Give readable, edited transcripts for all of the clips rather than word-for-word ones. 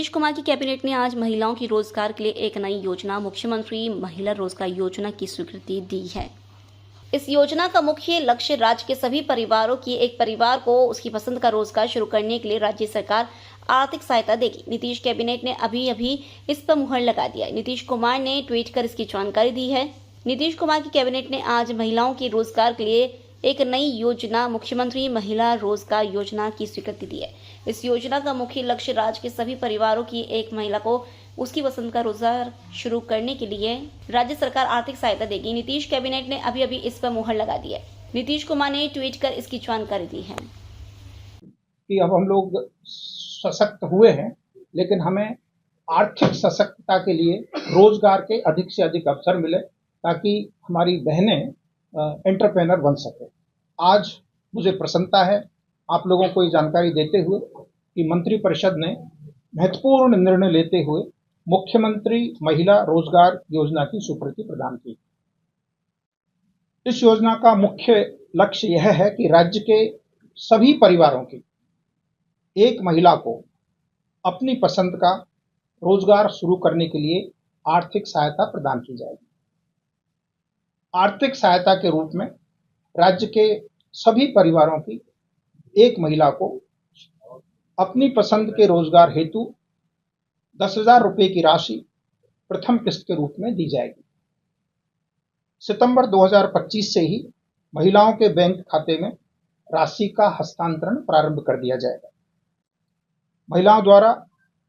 कुमार की कैबिनेट ने आज महिलाओं की रोजगार के लिए एक नई योजना मुख्यमंत्री महिला रोजगार योजना की स्वीकृति दी है। इस योजना का मुख्य लक्ष्य राज्य के सभी परिवारों की एक परिवार को उसकी पसंद का रोजगार शुरू करने के लिए राज्य सरकार आर्थिक सहायता देगी। नीतीश कैबिनेट ने अभी इस पर मुहर लगा दिया है। नीतीश कुमार ने ट्वीट कर इसकी जानकारी दी है। नीतीश कुमार की कैबिनेट ने आज महिलाओं के रोजगार के लिए एक नई योजना मुख्यमंत्री महिला रोजगार योजना की स्वीकृति दी है। इस योजना का मुख्य लक्ष्य राज्य के सभी परिवारों की एक महिला को उसकी पसंद का रोजगार शुरू करने के लिए राज्य सरकार आर्थिक सहायता देगी। नीतीश कैबिनेट ने अभी इस पर मुहर लगा दी है। नीतीश कुमार ने ट्वीट कर इसकी जानकारी दी है कि अब हम लोग सशक्त हुए हैं, लेकिन हमें आर्थिक सशक्तता के लिए रोजगार के अधिक से अधिक अवसर मिले ताकि हमारी बहनें एंटरप्रेन्योर बन सके। आज मुझे प्रसन्नता है आप लोगों को ये जानकारी देते हुए कि मंत्रिपरिषद ने महत्वपूर्ण निर्णय लेते हुए मुख्यमंत्री महिला रोजगार योजना की स्वीकृति प्रदान की। इस योजना का मुख्य लक्ष्य यह है कि राज्य के सभी परिवारों की एक महिला को अपनी पसंद का रोजगार शुरू करने के लिए आर्थिक सहायता प्रदान की जाएगी। आर्थिक सहायता के रूप में राज्य के सभी परिवारों की एक महिला को अपनी पसंद के रोजगार हेतु 10,000 रुपये की राशि प्रथम किस्त के रूप में दी जाएगी। सितंबर 2025 से ही महिलाओं के बैंक खाते में राशि का हस्तांतरण प्रारंभ कर दिया जाएगा। महिलाओं द्वारा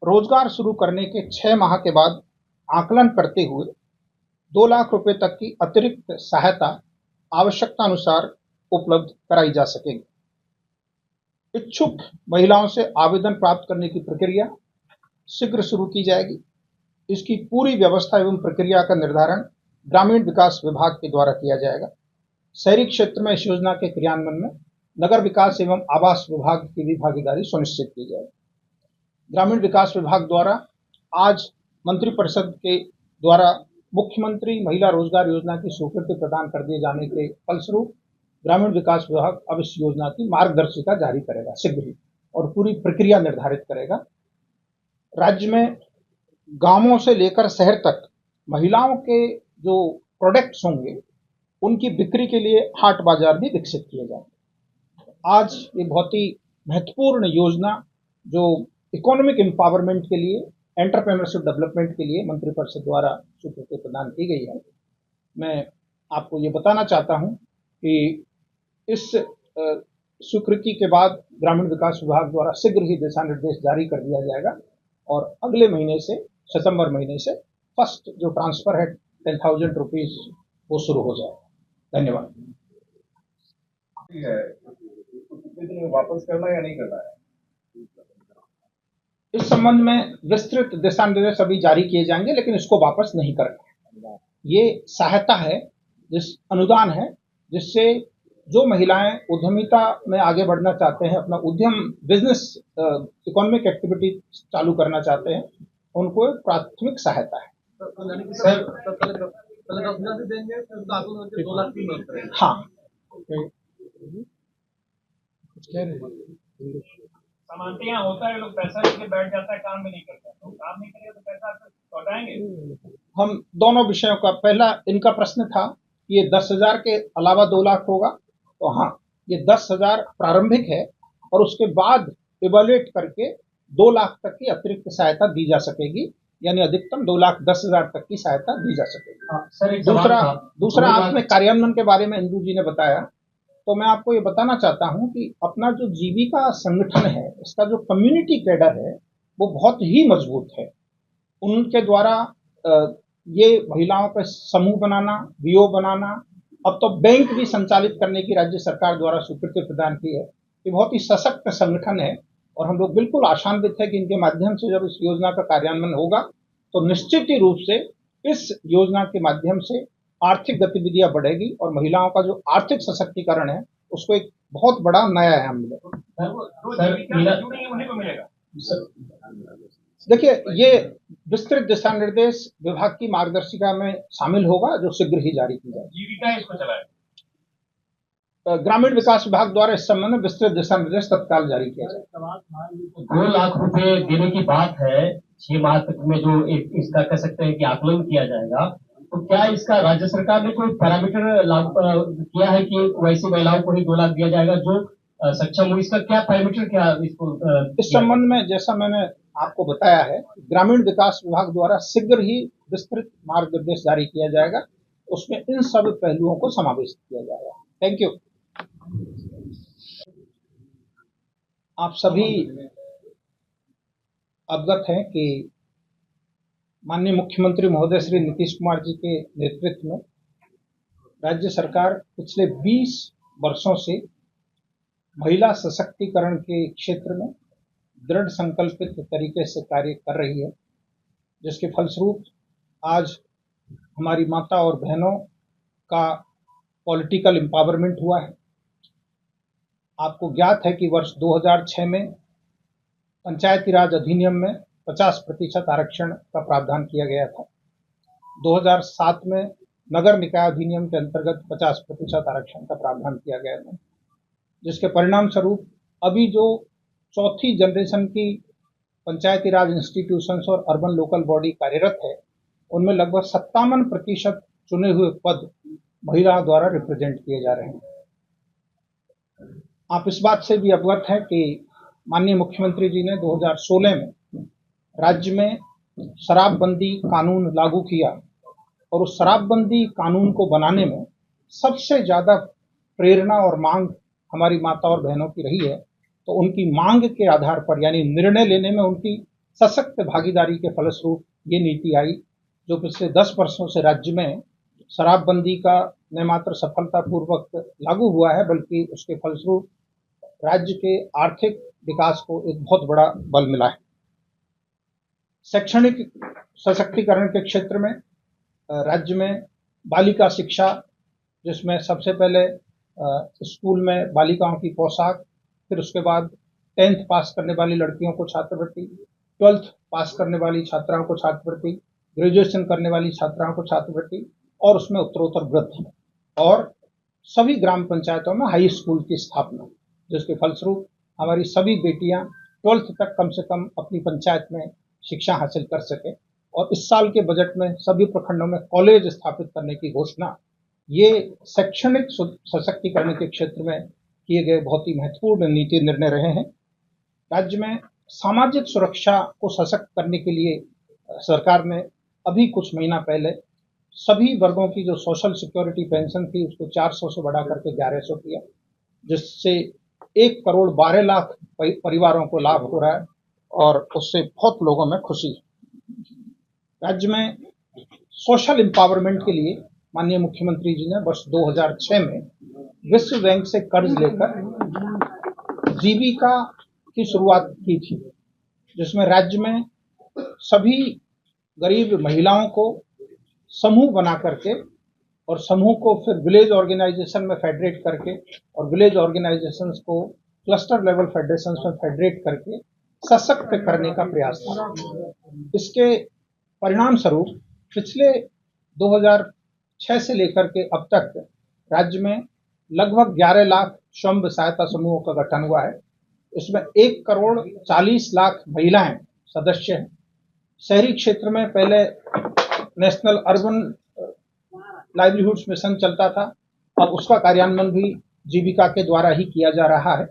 रोजगार शुरू करने के 6 माह के बाद आकलन करते हुए 2 लाख रुपए तक की अतिरिक्त सहायता आवश्यकता अनुसार उपलब्ध कराई जा सकेगी। इच्छुक महिलाओं से आवेदन प्राप्त करने की प्रक्रिया शीघ्र शुरू की जाएगी। इसकी पूरी व्यवस्था एवं प्रक्रिया का निर्धारण ग्रामीण विकास विभाग के द्वारा किया जाएगा। शहरी क्षेत्र में इस योजना के क्रियान्वयन में नगर विकास एवं आवास विभाग की भी भागीदारी सुनिश्चित की जाएगी। ग्रामीण विकास विभाग द्वारा आज मंत्रिपरिषद के द्वारा मुख्यमंत्री महिला रोजगार योजना की स्वीकृति प्रदान कर दिए जाने के फलस्वरूप ग्रामीण विकास विभाग अब इस योजना की मार्गदर्शिका जारी करेगा शीघ्र ही और पूरी प्रक्रिया निर्धारित करेगा। राज्य में गांवों से लेकर शहर तक महिलाओं के जो प्रोडक्ट्स होंगे उनकी बिक्री के लिए हाट बाजार भी विकसित किए जाएंगे। आज ये बहुत ही महत्वपूर्ण योजना जो इकोनॉमिक एम्पावरमेंट के लिए, एंटरप्रेन्योरशिप डेवलपमेंट के लिए मंत्रिपरिषद द्वारा स्वीकृति प्रदान की गई है। मैं आपको ये बताना चाहता हूं कि इस स्वीकृति के बाद ग्रामीण विकास विभाग द्वारा शीघ्र ही दिशा निर्देश जारी कर दिया जाएगा और अगले महीने से, सितंबर महीने से फर्स्ट जो ट्रांसफर है 10,000 रुपीज वो शुरू हो जाएगा। धन्यवाद। वापस करना या नहीं करना है, इस संबंध में विस्तृत दिशा निर्देश अभी जारी किए जाएंगे, लेकिन इसको वापस नहीं करना। ये सहायता है, अनुदान है, जिससे जो महिलाएं उद्यमिता में आगे बढ़ना चाहते हैं, अपना उद्यम बिजनेस इकोनॉमिक एक्टिविटी चालू करना चाहते हैं, उनको एक प्राथमिक सहायता है। हाँ, सामान्यतः यहाँ होता है, लोग पैसा लेके बैठ जाता है, काम भी नहीं करता, तो काम नहीं करेगा तो पैसा लौटाएंगे। हम दोनों विषयों का, पहला इनका प्रश्न था ये 10,000 के अलावा 2 लाख होगा, तो हाँ, ये 10,000 प्रारंभिक है और उसके बाद इवैल्यूएट करके 2 लाख तक की अतिरिक्त सहायता दी जा सकेगी, यानी अधिकतम 2,10,000 तक की सहायता दी जा सकेगी। दूसरा आपने कार्यान्वयन के बारे में इंदु जी ने बताया, तो मैं आपको ये बताना चाहता हूं कि अपना जो जीविका संगठन है, इसका जो कम्युनिटी कैडर है वो बहुत ही मजबूत है। उनके द्वारा ये महिलाओं का समूह बनाना, बीओ बनाना, अब तो बैंक भी संचालित करने की राज्य सरकार द्वारा स्वीकृति प्रदान की है। ये बहुत ही सशक्त संगठन है और हम लोग बिल्कुल आशान्वित है कि इनके माध्यम से जब इस योजना का कार्यान्वयन होगा तो निश्चित ही रूप से इस योजना के माध्यम से आर्थिक गतिविधियां बढ़ेगी और महिलाओं का जो आर्थिक सशक्तिकरण है उसको एक बहुत बड़ा नया आयाम मिलेगा। देखिए, ये विस्तृत दिशा निर्देश विभाग की मार्गदर्शिका में शामिल होगा जो शीघ्र ही जारी की जाएगी। जीविका इसको चलाए, ग्रामीण विकास विभाग द्वारा इस संबंध में विस्तृत दिशा निर्देश तत्काल जारी किया जाएगा। 2 लाख रुपए देने की बात है, 6 माह तक में जो एक इसका कह सकते हैं कि आकलन किया जाएगा, तो क्या इसका राज्य सरकार ने कोई पैरामीटर लागू किया है कि वैसी महिलाओं को ही 2 लाख दिया जाएगा जो सक्षम हो? इसका क्या पैरामीटर क्या इसको इस संबंध में जैसा मैंने आपको बताया है, ग्रामीण विकास विभाग द्वारा शीघ्र ही विस्तृत मार्गनिर्देश जारी किया जाएगा, उसमें इन सब पहलुओं को समावेश किया जाएगा। Thank you. आप सभी अवगत हैं कि माननीय मुख्यमंत्री महोदय श्री नीतीश कुमार जी के नेतृत्व में राज्य सरकार पिछले 20 वर्षों से महिला सशक्तिकरण के क्षेत्र में दृढ़ संकल्पित तरीके से कार्य कर रही है, जिसके फलस्वरूप आज हमारी माता और बहनों का पॉलिटिकल एम्पावरमेंट हुआ है। आपको ज्ञात है कि वर्ष 2006 में पंचायती राज अधिनियम में 50% आरक्षण का प्रावधान किया गया था। 2007 में नगर निकाय अधिनियम के अंतर्गत 50% आरक्षण का प्रावधान किया गया था, जिसके परिणाम स्वरूप अभी जो चौथी जनरेशन की पंचायती राज इंस्टीट्यूशंस और अर्बन लोकल बॉडी कार्यरत है, उनमें लगभग 57% चुने हुए पद महिलाओं द्वारा रिप्रेजेंट किए जा रहे हैं। आप इस बात से भी अवगत हैं कि माननीय मुख्यमंत्री जी ने 2016 में राज्य में शराबबंदी कानून लागू किया और उस शराबबंदी कानून को बनाने में सबसे ज्यादा प्रेरणा और मांग हमारी माता और बहनों की रही है। तो उनकी मांग के आधार पर, यानी निर्णय लेने में उनकी सशक्त भागीदारी के फलस्वरूप ये नीति आई, जो पिछले 10 वर्षों से राज्य में शराबबंदी का न मात्र सफलतापूर्वक लागू हुआ है, बल्कि उसके फलस्वरूप राज्य के आर्थिक विकास को एक बहुत बड़ा बल मिला है। शैक्षणिक सशक्तिकरण के क्षेत्र में राज्य में बालिका शिक्षा, जिसमें सबसे पहले स्कूल में बालिकाओं की पोशाक, फिर उसके बाद 10th पास करने वाली लड़कियों को छात्रवृत्ति, 12th पास करने वाली छात्राओं को छात्रवृत्ति, ग्रेजुएशन करने वाली छात्राओं को छात्रवृत्ति और उसमें उत्तरोत्तर वृद्धि, और सभी ग्राम पंचायतों में हाई स्कूल की स्थापना, जिसके फलस्वरूप हमारी सभी बेटियां 12th तक कम से कम अपनी पंचायत में शिक्षा हासिल कर सके। और इस साल के बजट में सभी प्रखंडों में कॉलेज स्थापित करने की घोषणा, ये शैक्षणिक सशक्तिकरण के क्षेत्र में किए गए बहुत ही महत्वपूर्ण नीति निर्णय रहे हैं। राज्य में सामाजिक सुरक्षा को सशक्त करने के लिए सरकार ने अभी कुछ महीना पहले सभी वर्गों की जो सोशल सिक्योरिटी पेंशन थी उसको 400 से बढ़ा करके 1100 किया, जिससे 1 करोड़ 12 लाख परिवारों को लाभ हो रहा है और उससे बहुत लोगों में खुशी है। राज्य में सोशल एम्पावरमेंट के लिए माननीय मुख्यमंत्री जी ने वर्ष 2006 में विश्व बैंक से कर्ज लेकर जीविका की शुरुआत की थी, जिसमें राज्य में सभी गरीब महिलाओं को समूह बना करके और समूह को फिर विलेज ऑर्गेनाइजेशन में फेडरेट करके और विलेज ऑर्गेनाइजेशंस को क्लस्टर लेवल फेडरेशंस में फेडरेट करके सशक्त करने का प्रयास था। इसके परिणाम स्वरूप पिछले 2006 से लेकर के अब तक राज्य में लगभग 11 लाख स्वयं सहायता समूहों का गठन हुआ है। इसमें 1 करोड़ 40 लाख महिलाएं सदस्य हैं। शहरी क्षेत्र में पहले नेशनल अर्बन लाइवलीहुड्स मिशन चलता था, अब उसका कार्यान्वयन भी जीविका के द्वारा ही किया जा रहा है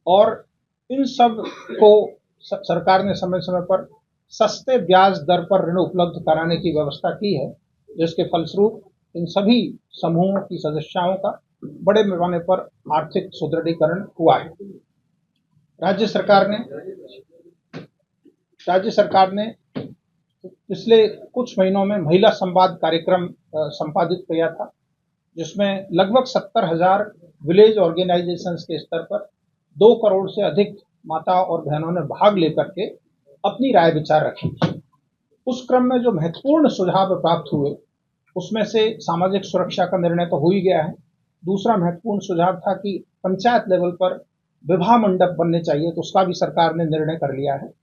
और इन सब को सरकार ने समय समय पर सस्ते ब्याज दर पर ऋण उपलब्ध कराने की व्यवस्था की है, जिसके फलस्वरूप इन सभी समूहों की सदस्याओं का बड़े पैमाने पर आर्थिक सुदृढ़ीकरण हुआ है। राज्य सरकार ने पिछले कुछ महीनों में महिला संवाद कार्यक्रम संपादित किया था, जिसमें लगभग 70,000 विलेज ऑर्गेनाइजेशंस के स्तर पर 2 करोड़ से अधिक माता और बहनों ने भाग लेकर के अपनी राय विचार रखी थी। उस क्रम में जो महत्वपूर्ण सुझाव प्राप्त हुए, उसमें से सामाजिक सुरक्षा का निर्णय तो हो ही गया है। दूसरा महत्वपूर्ण सुझाव था कि पंचायत लेवल पर विवाह मंडप बनने चाहिए, तो उसका भी सरकार ने निर्णय कर लिया है।